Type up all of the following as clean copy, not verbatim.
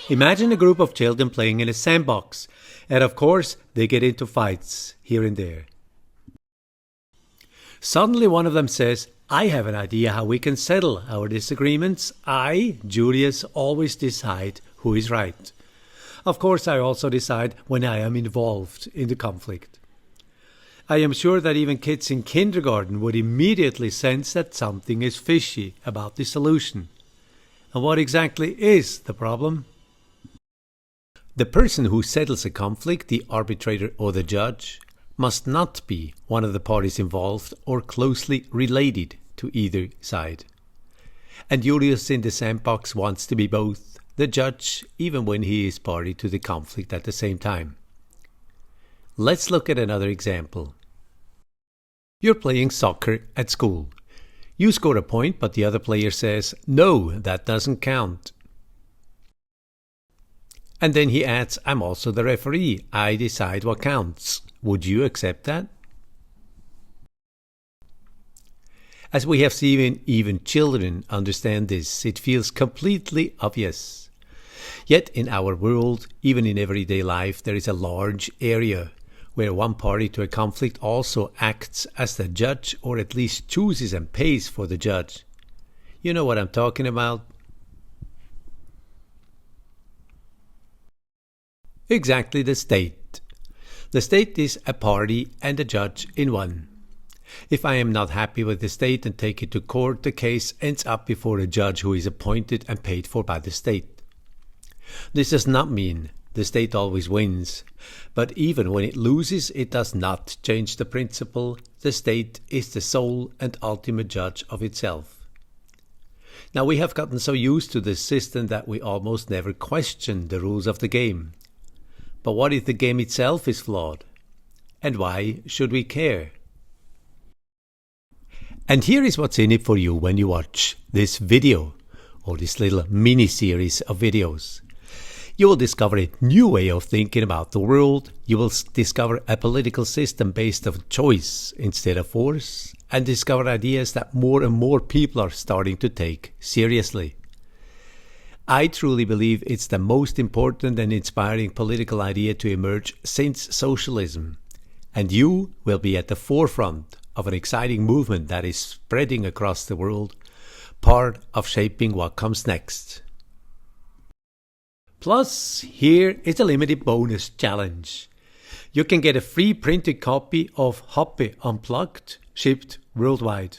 Imagine a group of children playing in a sandbox, and of course they get into fights here and there. Suddenly one of them says, "I have an idea how we can settle our disagreements. I, Julius, always decide who is right. Of course I also decide when I am involved in the conflict." I am sure that even kids in kindergarten would immediately sense that something is fishy about the solution. And what exactly is the problem? The person who settles a conflict, the arbitrator or the judge, must not be one of the parties involved or closely related to either side. And Julius in the sandbox wants to be both, the judge, even when he is party to the conflict at the same time. Let's look at another example. You're playing soccer at school. You score a point, but the other player says, "No, that doesn't count." And then he adds, "I'm also the referee. I decide what counts." Would you accept that? As we have seen, even children understand this. It feels completely obvious. Yet in our world, even in everyday life, there is a large area where one party to a conflict also acts as the judge, or at least chooses and pays for the judge. You know what I'm talking about? Exactly, the state. The state is a party and a judge in one. If I am not happy with the state and take it to court, the case ends up before a judge who is appointed and paid for by the state. This does not mean the state always wins, but even when it loses, it does not change the principle. The state is the sole and ultimate judge of itself. Now, we have gotten so used to this system that we almost never question the rules of the game. But what if the game itself is flawed? And why should we care? And here is what's in it for you when you watch this video, or this little mini-series of videos. You will discover a new way of thinking about the world. You will discover a political system based on choice instead of force, and discover ideas that more and more people are starting to take seriously. I truly believe it's the most important and inspiring political idea to emerge since socialism, and you will be at the forefront of an exciting movement that is spreading across the world, part of shaping what comes next. Plus, here is a limited bonus challenge. You can get a free printed copy of Hoppe Unplugged, shipped worldwide.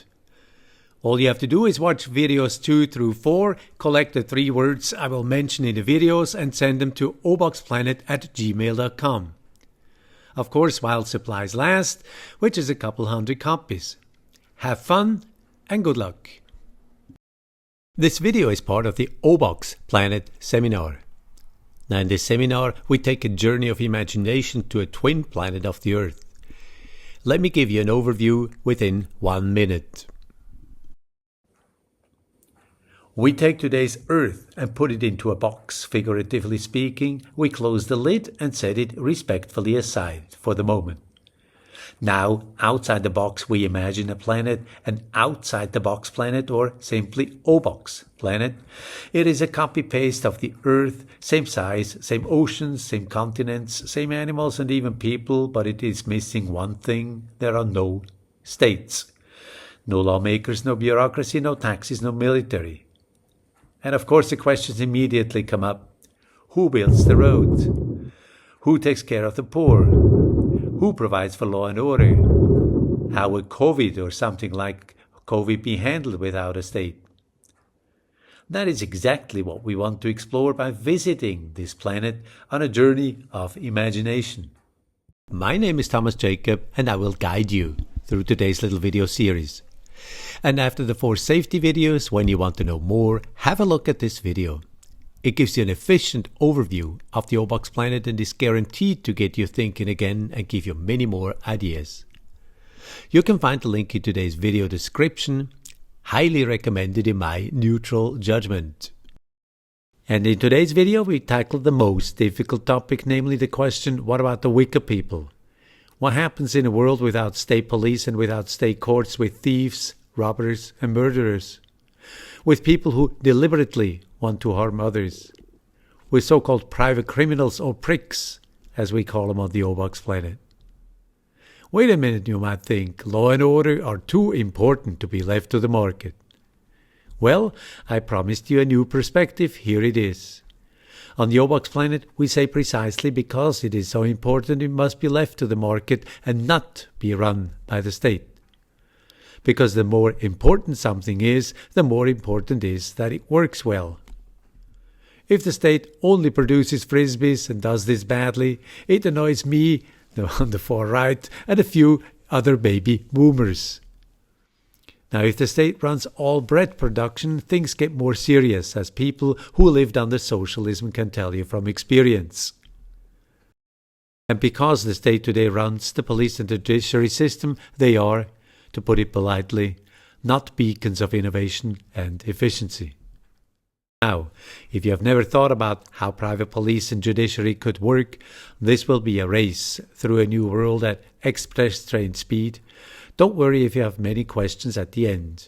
All you have to do is watch videos 2 through 4, collect the 3 words I will mention in the videos, and send them to ObodPlanet@gmail.com. Of course, while supplies last, which is a couple hundred copies. Have fun and good luck. This video is part of the OboxPlanet seminar. Now, in this seminar, we take a journey of imagination to a twin planet of the Earth. Let me give you an overview within 1 minute. We take today's Earth and put it into a box, figuratively speaking. We close the lid and set it respectfully aside for the moment. Now, outside the box, we imagine a planet, an outside-the-box planet, or simply OboxPlanet. It is a copy-paste of the Earth, same size, same oceans, same continents, same animals and even people, but it is missing one thing: there are no states. No lawmakers, no bureaucracy, no taxes, no military. And of course the questions immediately come up. Who builds the roads? Who takes care of the poor? Who provides for law and order? How would COVID or something like COVID be handled without a state? That is exactly what we want to explore by visiting this planet on a journey of imagination. My name is Thomas Jacob, and I will guide you through today's little video series. And after the 4 safety videos, when you want to know more, have a look at this video. It gives you an efficient overview of the OboxPlanet and is guaranteed to get you thinking again and give you many more ideas. You can find the link in today's video description. Highly recommended in my neutral judgment. And in today's video we tackle the most difficult topic, namely the question, what about the wicked people? What happens in a world without state police and without state courts, with thieves, robbers and murderers? With people who deliberately want to harm others? with so-called private criminals or pricks, as we call them on the OboxPlanet. Wait a minute, you might think, law and order are too important to be left to the market. Well, I promised you a new perspective, here it is. On the OboxPlanet, we say precisely because it is so important it must be left to the market and not be run by the state. Because the more important something is, the more important is that it works well. If the state only produces frisbees and does this badly, it annoys me, on the far right, and a few other baby boomers. Now, if the state runs all bread production, things get more serious, as people who lived under socialism can tell you from experience. And because the state today runs the police and the judiciary system, they are, to put it politely, not beacons of innovation and efficiency. Now, if you have never thought about how private police and judiciary could work, this will be a race through a new world at express train speed. Don't worry if you have many questions at the end.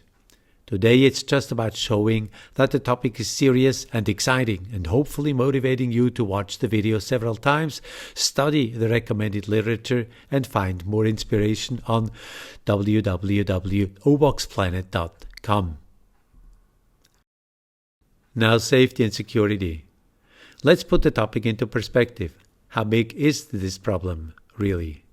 Today it's just about showing that the topic is serious and exciting and hopefully motivating you to watch the video several times, study the recommended literature and find more inspiration on www.OboxPlanet.com. Now, safety and security. Let's put the topic into perspective. How big is this problem, really?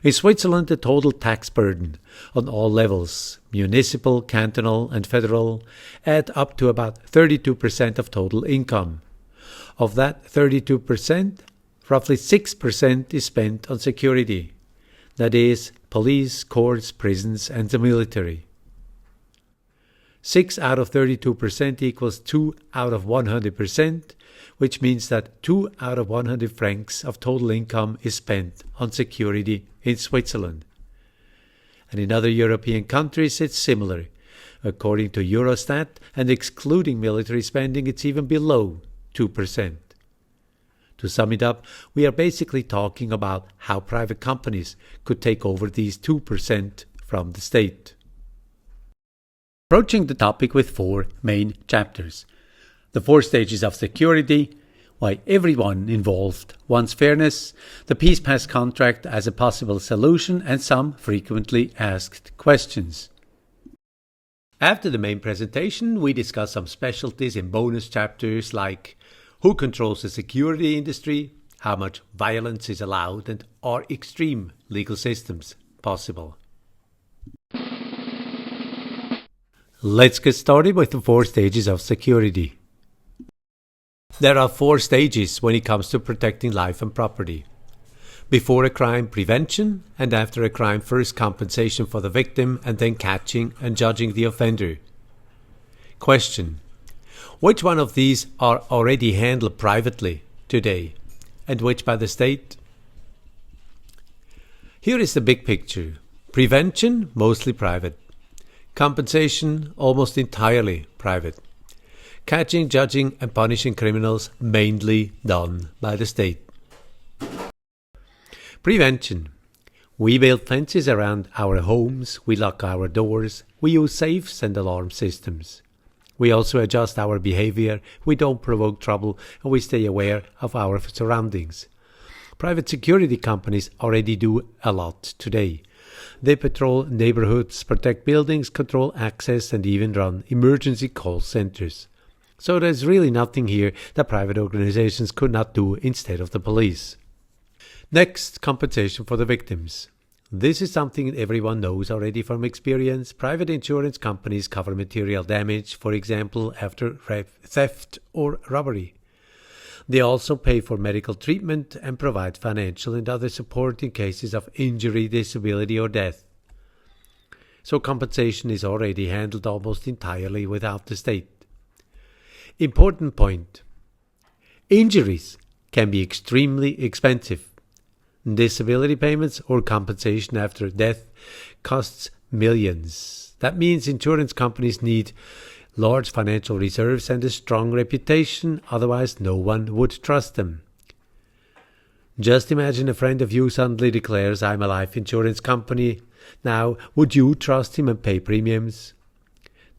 In Switzerland, the total tax burden on all levels, municipal, cantonal and federal, add up to about 32% of total income. Of that 32%, roughly 6% is spent on security. That is, police, courts, prisons and the military. 6 out of 32% equals 2 out of 100%, which means that 2 out of 100 francs of total income is spent on security in Switzerland. And in other European countries it's similar. According to Eurostat, and excluding military spending, it's even below 2%. To sum it up, we are basically talking about how private companies could take over these 2% from the state. Approaching the topic with 4 main chapters. The 4 stages of security, why everyone involved wants fairness, the Peace Pass contract as a possible solution, and some frequently asked questions. After the main presentation, we discuss some specialties in bonus chapters like who controls the security industry, how much violence is allowed, and are extreme legal systems possible. Let's get started with the 4 stages of security. There are 4 stages when it comes to protecting life and property. Before a crime, prevention, and after a crime, first compensation for the victim, and then catching and judging the offender. Question: which one of these are already handled privately today, and which by the state? Here is the big picture. Prevention, mostly private. Compensation, almost entirely private. Catching, judging and punishing criminals, mainly done by the state. Prevention. We build fences around our homes, we lock our doors, we use safes and alarm systems. We also adjust our behavior, we don't provoke trouble, and we stay aware of our surroundings. Private security companies already do a lot today. They patrol neighborhoods, protect buildings, control access, and even run emergency call centers. So there's really nothing here that private organizations could not do instead of the police. Next, compensation for the victims. This is something everyone knows already from experience. Private insurance companies cover material damage, for example, after theft or robbery. They also pay for medical treatment and provide financial and other support in cases of injury, disability, or death. So compensation is already handled almost entirely without the state. Important point. Injuries can be extremely expensive. Disability payments or compensation after death costs millions. That means insurance companies need large financial reserves and a strong reputation, otherwise no one would trust them. Just imagine a friend of you suddenly declares, "I'm a life insurance company." Now, would you trust him and pay premiums?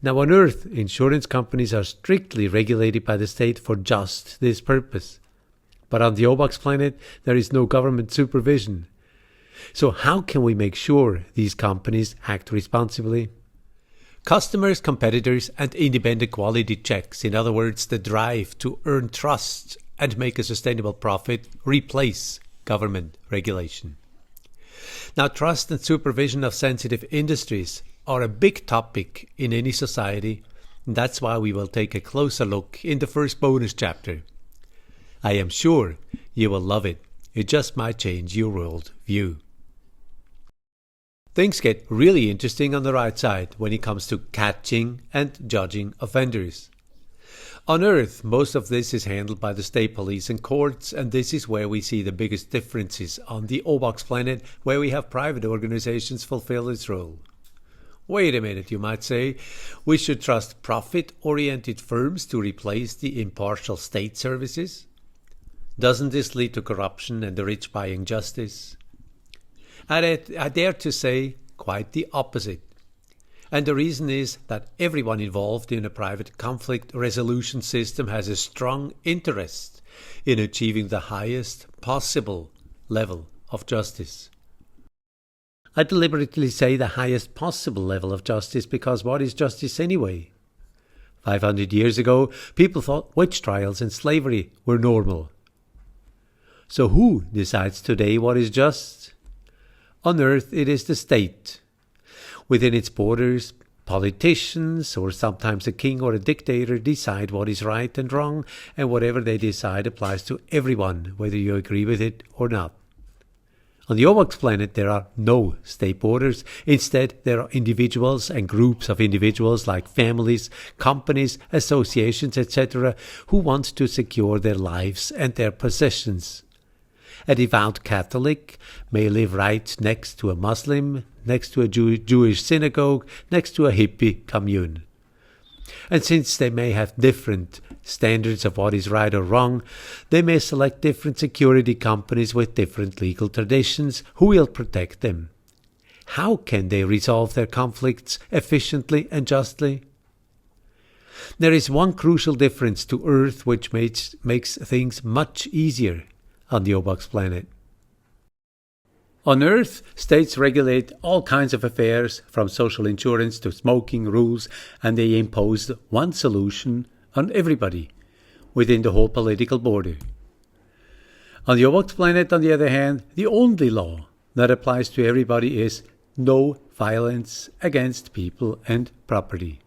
Now on Earth, insurance companies are strictly regulated by the state for just this purpose. But on the OboxPlanet, there is no government supervision. So how can we make sure these companies act responsibly? Customers, competitors, and independent quality checks, in other words, the drive to earn trust and make a sustainable profit, replace government regulation. Now, trust and supervision of sensitive industries are a big topic in any society, and that's why we will take a closer look in the first bonus chapter. I am sure you will love it. It just might change your world view. Things get really interesting on the right side when it comes to catching and judging offenders. On Earth, most of this is handled by the state police and courts, and this is where we see the biggest differences on the OboxPlanet, where we have private organizations fulfill its role. Wait a minute, you might say. We should trust profit-oriented firms to replace the impartial state services? Doesn't this lead to corruption and the rich buying justice? I dare to say quite the opposite. And the reason is that everyone involved in a private conflict resolution system has a strong interest in achieving the highest possible level of justice. I deliberately say the highest possible level of justice because what is justice anyway? 500 years ago, people thought witch trials and slavery were normal. So who decides today what is just? On Earth, it is the state. Within its borders, politicians, or sometimes a king or a dictator, decide what is right and wrong, and whatever they decide applies to everyone, whether you agree with it or not. On the OboxPlanet, there are no state borders. Instead, there are individuals and groups of individuals like families, companies, associations, etc., who want to secure their lives and their possessions. A devout Catholic may live right next to a Muslim, next to a Jewish synagogue, next to a hippie commune. And since they may have different standards of what is right or wrong, they may select different security companies with different legal traditions who will protect them. How can they resolve their conflicts efficiently and justly? There is one crucial difference to Earth which makes things much easier on the OboxPlanet. On Earth, states regulate all kinds of affairs, from social insurance to smoking rules, and they impose one solution on everybody within the whole political border. On the OboxPlanet, on the other hand, the only law that applies to everybody is no violence against people and property.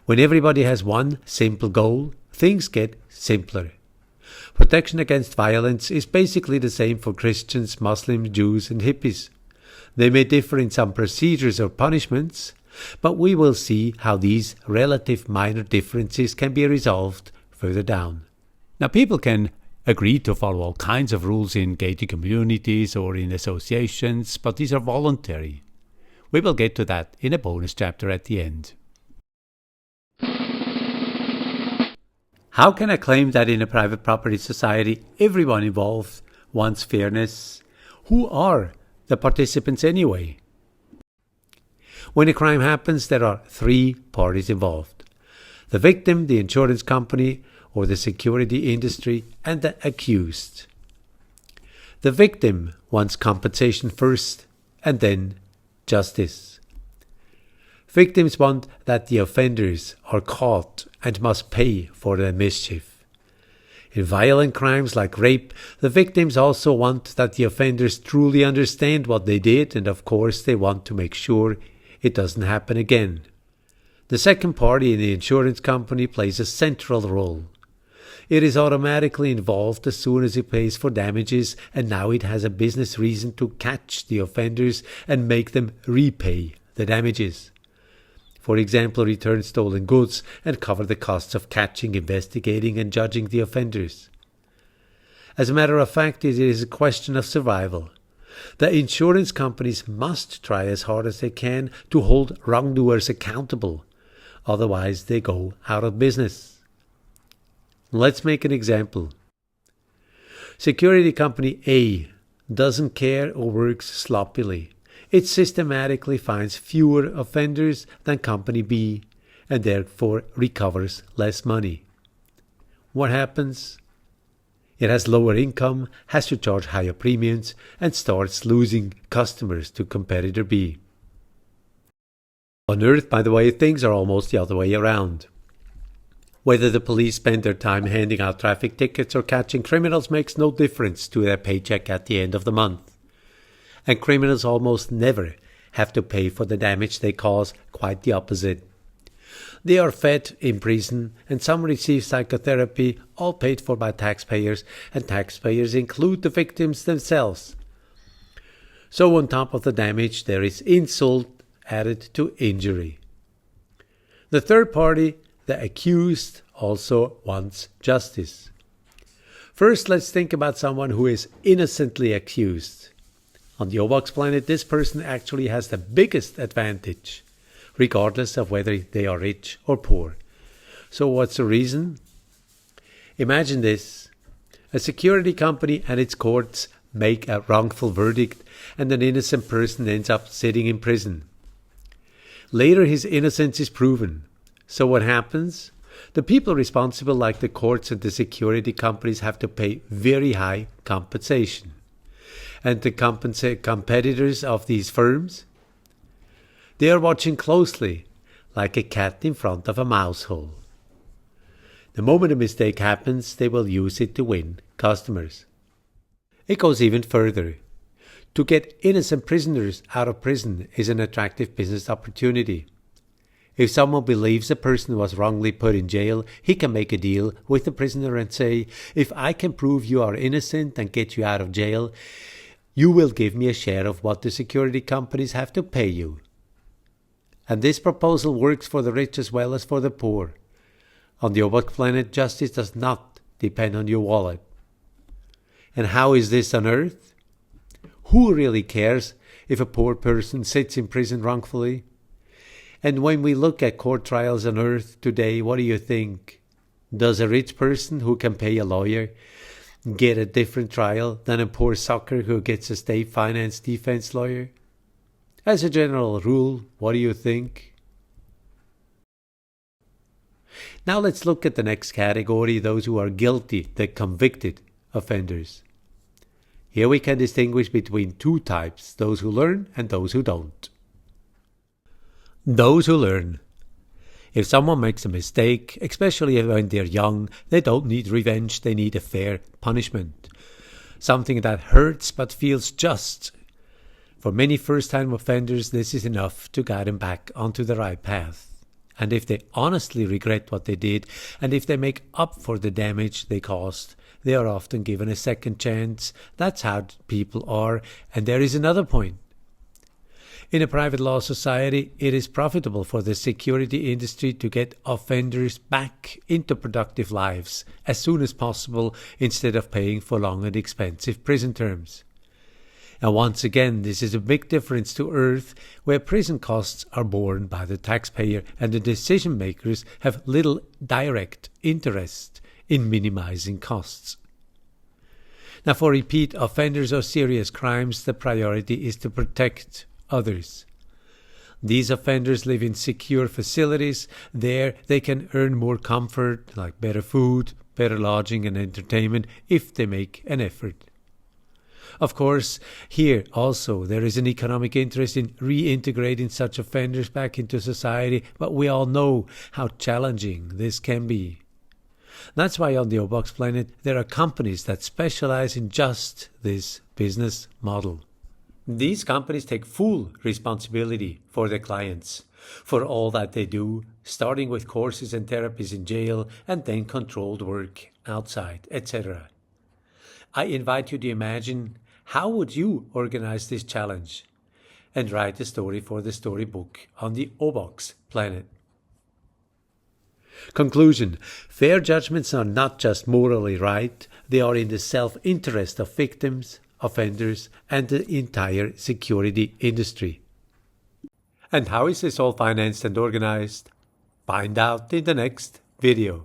When everybody has one simple goal, things get simpler. Protection against violence is basically the same for Christians, Muslims, Jews, and hippies. They may differ in some procedures or punishments, but we will see how these relative minor differences can be resolved further down. Now, people can agree to follow all kinds of rules in gated communities or in associations, but these are voluntary. We will get to that in a bonus chapter at the end. How can I claim that in a private property society everyone involved wants fairness? Who are the participants anyway? When a crime happens, there are three parties involved: the victim, the insurance company, or the security industry, and the accused. The victim wants compensation first, and then justice. Victims want that the offenders are caught and must pay for their mischief. In violent crimes like rape, the victims also want that the offenders truly understand what they did, and of course they want to make sure it doesn't happen again. The second party in the insurance company plays a central role. It is automatically involved as soon as it pays for damages, and now it has a business reason to catch the offenders and make them repay the damages. For example, return stolen goods and cover the costs of catching, investigating, and judging the offenders. As a matter of fact, it is a question of survival. The insurance companies must try as hard as they can to hold wrongdoers accountable. Otherwise, they go out of business. Let's make an example. Security company A doesn't care or works sloppily. It systematically finds fewer offenders than Company B and therefore recovers less money. What happens? It has lower income, has to charge higher premiums, and starts losing customers to competitor B. On Earth, by the way, things are almost the other way around. Whether the police spend their time handing out traffic tickets or catching criminals makes no difference to their paycheck at the end of the month. And criminals almost never have to pay for the damage they cause, quite the opposite. They are fed in prison, and some receive psychotherapy, all paid for by taxpayers, and taxpayers include the victims themselves. So on top of the damage, there is insult added to injury. The third party, the accused, also wants justice. First, let's think about someone who is innocently accused. On the OboxPlanet, this person actually has the biggest advantage, regardless of whether they are rich or poor. So what's the reason? Imagine this. A security company and its courts make a wrongful verdict and an innocent person ends up sitting in prison. Later his innocence is proven. So what happens? The people responsible, like the courts and the security companies, have to pay very high compensation. And the competitors of these firms? They are watching closely, like a cat in front of a mouse hole. The moment a mistake happens, they will use it to win customers. It goes even further. To get innocent prisoners out of prison is an attractive business opportunity. If someone believes a person was wrongly put in jail, he can make a deal with the prisoner and say, if I can prove you are innocent and get you out of jail, you will give me a share of what the security companies have to pay you. And this proposal works for the rich as well as for the poor. On the ObodPlanet, justice does not depend on your wallet. And how is this on Earth? Who really cares if a poor person sits in prison wrongfully? And when we look at court trials on Earth today, what do you think? Does a rich person who can pay a lawyer get a different trial than a poor sucker who gets a state-financed defense lawyer? As a general rule, what do you think? Now let's look at the next category, those who are guilty, the convicted offenders. Here we can distinguish between two types, those who learn and those who don't. Those who learn. If someone makes a mistake, especially when they're young, they don't need revenge, they need a fair punishment. Something that hurts but feels just. For many first-time offenders, this is enough to guide them back onto the right path. And if they honestly regret what they did, and if they make up for the damage they caused, they are often given a second chance. That's how people are. And there is another point. In a private law society, it is profitable for the security industry to get offenders back into productive lives as soon as possible instead of paying for long and expensive prison terms. And once again, this is a big difference to Earth, where prison costs are borne by the taxpayer and the decision makers have little direct interest in minimizing costs. Now, for repeat offenders or serious crimes, the priority is to protect others. These offenders live in secure facilities. There they can earn more comfort, like better food, better lodging and entertainment, if they make an effort. Of course, here also there is an economic interest in reintegrating such offenders back into society, but we all know how challenging this can be. That's why on the OboxPlanet there are companies that specialize in just this business model. These companies take full responsibility for their clients, for all that they do, starting with courses and therapies in jail and then controlled work outside, etc. I invite you to imagine, how would you organize this challenge? And write a story for the storybook on the OboxPlanet. Conclusion: fair judgments are not just morally right, they are in the self-interest of victims, offenders, and the entire security industry. And how is this all financed and organized? Find out in the next video.